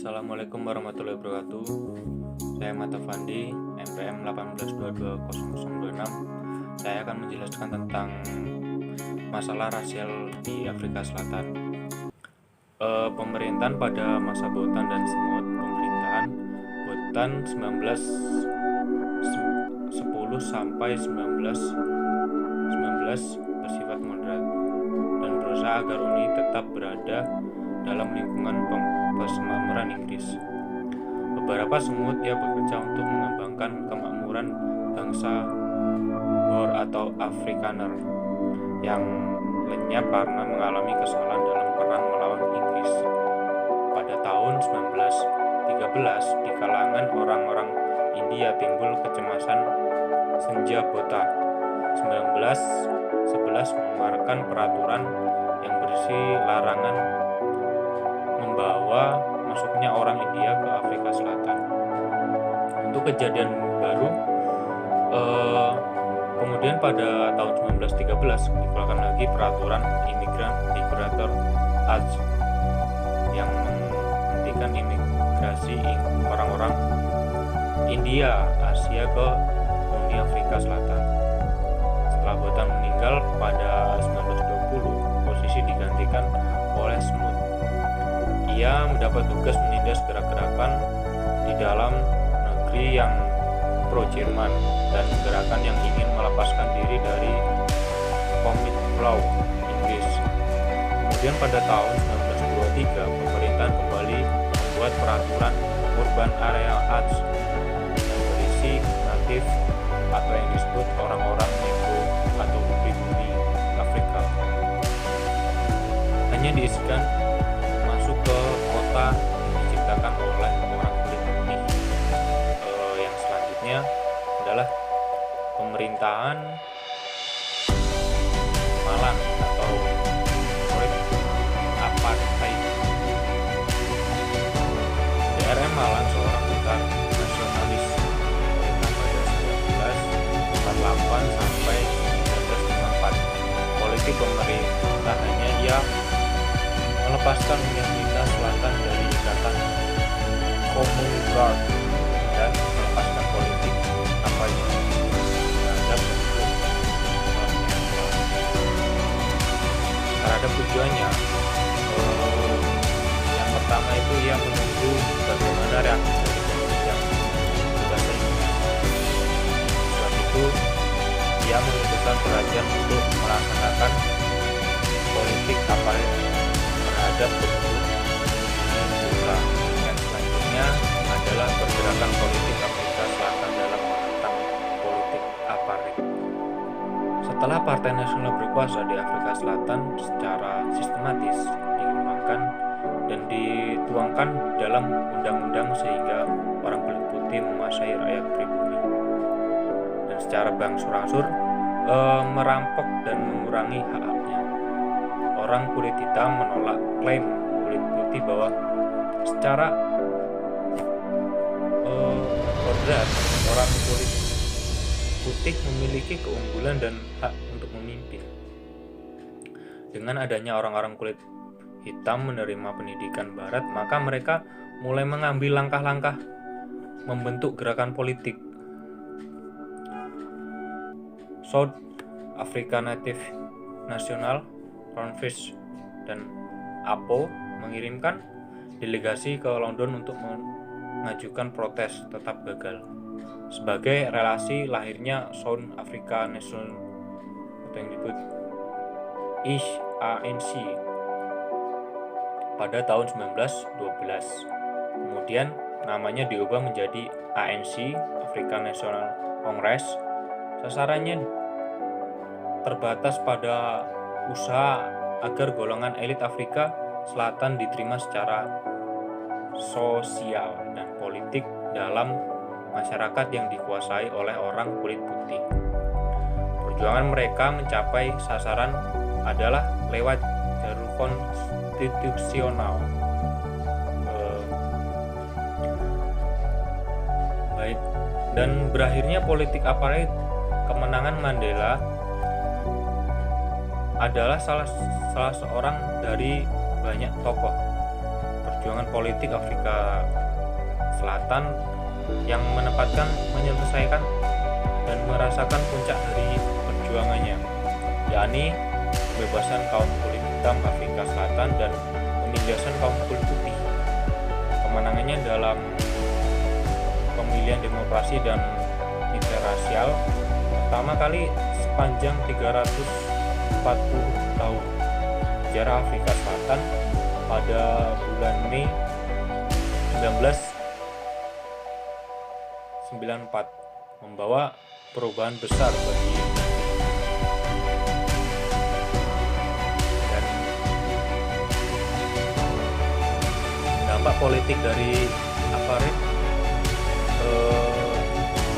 Assalamualaikum warahmatullahi wabarakatuh. Saya Mata Fandi, NPM 18220026. Saya akan menjelaskan tentang masalah rasial di Afrika Selatan. Pemerintahan pada masa Botan dan Semut. Pemerintahan Botan 1910 sampai 1919 bersifat moderat dan berusaha agar Uni tetap berada dalam lingkungan persemakmuran Inggris. Beberapa semut ia bekerja untuk mengembangkan kemakmuran bangsa Boer atau Afrikaner yang lenyap karena mengalami kesalahan dalam perang melawan Inggris. Pada tahun 1913, di kalangan orang-orang India timbul kecemasan Senja Bota. 1911 mengeluarkan peraturan yang berisi larangan membawa masuknya orang India ke Afrika Selatan. Untuk kejadian baru, kemudian pada tahun 1913 dikeluarkan lagi peraturan Imigran Liberator Act yang menghentikan imigrasi orang-orang India Asia ke Uni Afrika Selatan. Setelah Botan meninggal pada 1920, posisi digantikan oleh Semut. Ia mendapat tugas menindas gerak-gerakan di dalam negeri yang pro-Jerman dan gerakan yang ingin melepaskan diri dari Commonwealth Inggris. Kemudian pada tahun 1923, pemerintahan kembali membuat peraturan Urban Area Act yang berisi natif atau yang disebut orang-orang Negro atau pribumi Afrika. Hanya diisikan masuk ke kota yang diciptakan oleh orang kulit putih. Yang selanjutnya adalah pemerintahan Malan atau apartheid. DRM Malan seorang putar nasionalis pemerintah pada 1948 sampai 1954. Politik pemerintahannya ia melepaskan Indonesia Selatan dari ikatan Commonwealth dan melepaskan politik apartheid terhadap tujuannya. Yang pertama itu ia menunggu bagaimana reaksi dari pemilih yang berbahasa Inggris. Sebab itu ia memutuskan kerajaan untuk melaksanakan politik apartheid terhadap penduduk Indonesia. Yang selanjutnya adalah pergerakan politik Afrika Selatan dalam menentang politik apartheid. Setelah Partai Nasional berkuasa di Afrika Selatan secara sistematis dikembangkan dan dituangkan dalam undang-undang sehingga orang kulit putih menguasai rakyat pribumi dan secara berangsur-angsur merampok dan mengurangi hak-haknya. Orang kulit hitam menolak klaim kulit putih bahwa secara kodrat orang kulit putih memiliki keunggulan dan hak untuk memimpin. Dengan adanya orang-orang kulit hitam menerima pendidikan barat, maka mereka mulai mengambil langkah-langkah membentuk gerakan politik. South Africa Native National Congress dan APO mengirimkan delegasi ke London untuk mengajukan protes, tetap gagal. Sebagai relasi lahirnya South Africa National atau yang disebut ANC pada tahun 1912. Kemudian namanya diubah menjadi ANC, African National Congress. Sasarannya terbatas pada usaha agar golongan elit Afrika Selatan diterima secara sosial dan politik dalam masyarakat yang dikuasai oleh orang kulit putih. Perjuangan mereka mencapai sasaran adalah lewat jalur konstitusional. Dan berakhirnya politik apartheid. Kemenangan Mandela adalah salah seorang dari banyak tokoh perjuangan politik Afrika Selatan yang menyelesaikan dan merasakan puncak dari perjuangannya, yakni kebebasan kaum kulit hitam Afrika Selatan dan penindasan kaum kulit putih. Kemenangannya dalam pemilihan demokrasi dan interrasial pertama kali sepanjang 340 tahun sejarah Afrika Selatan pada bulan Mei 1994 membawa perubahan besar bagi dan dampak politik dari apartheid.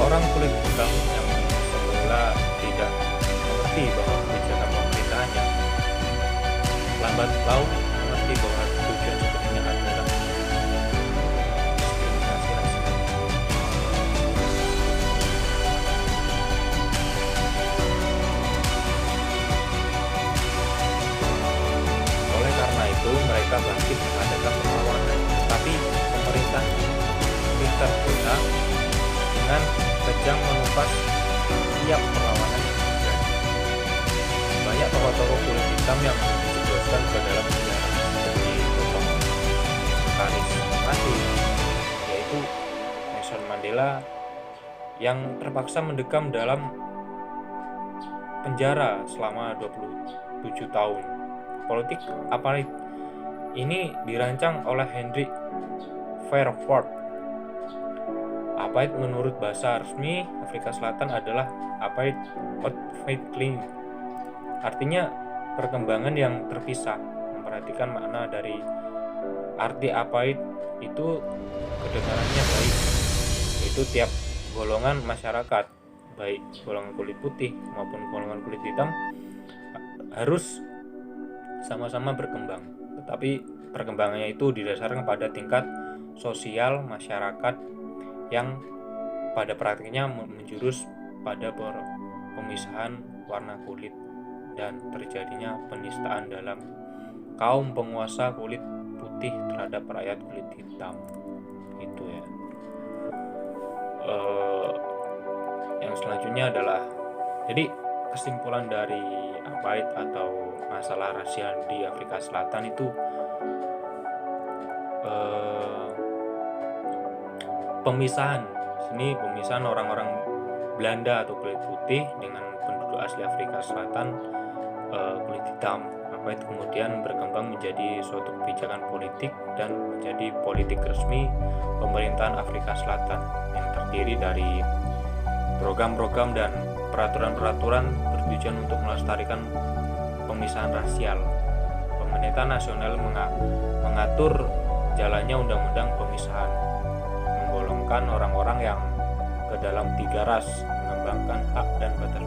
Orang kulit hitam yang semula tidak mengerti bahwa kebijakan pemerintahnya lambat laun mengerti bahwa tujuan sebenarnya adalah diskriminasi rasial. Oleh karena itu mereka bangkit mengadakan perlawanan, tapi pemerintah pintar pula dengan kejam menumpas tiap perlawanan yang terjadi. Banyak tokoh-tokoh kulit hitam yang dijebloskan ke dalam penjara seperti tokoh karismatik yaitu Nelson Mandela yang terpaksa mendekam dalam penjara selama 27 tahun. Politik apartheid ini dirancang oleh Hendrik Verwoerd. Apartheid menurut bahasa resmi Afrika Selatan adalah apartheid, artinya perkembangan yang terpisah. Memperhatikan makna dari arti apartheid itu kedengarannya baik, yaitu tiap golongan masyarakat, baik golongan kulit putih maupun golongan kulit hitam, harus sama-sama berkembang. Tetapi perkembangannya itu didasarkan pada tingkat sosial masyarakat yang pada praktiknya menjurus pada pemisahan warna kulit dan terjadinya penistaan dalam kaum penguasa kulit putih terhadap rakyat kulit hitam. Itu ya. Yang selanjutnya adalah, jadi kesimpulan dari apartheid atau masalah rasial di Afrika Selatan itu pemisahan orang-orang Belanda atau kulit putih dengan penduduk asli Afrika Selatan kulit hitam. Apartheid kemudian berkembang menjadi suatu kebijakan politik dan menjadi politik resmi pemerintahan Afrika Selatan yang terdiri dari program-program dan peraturan-peraturan bertujuan untuk melestarikan pemisahan rasial. Pemerintah nasional mengatur jalannya undang-undang pemisahan, menggolongkan orang-orang yang ke dalam 3 ras, mengembangkan hak dan batas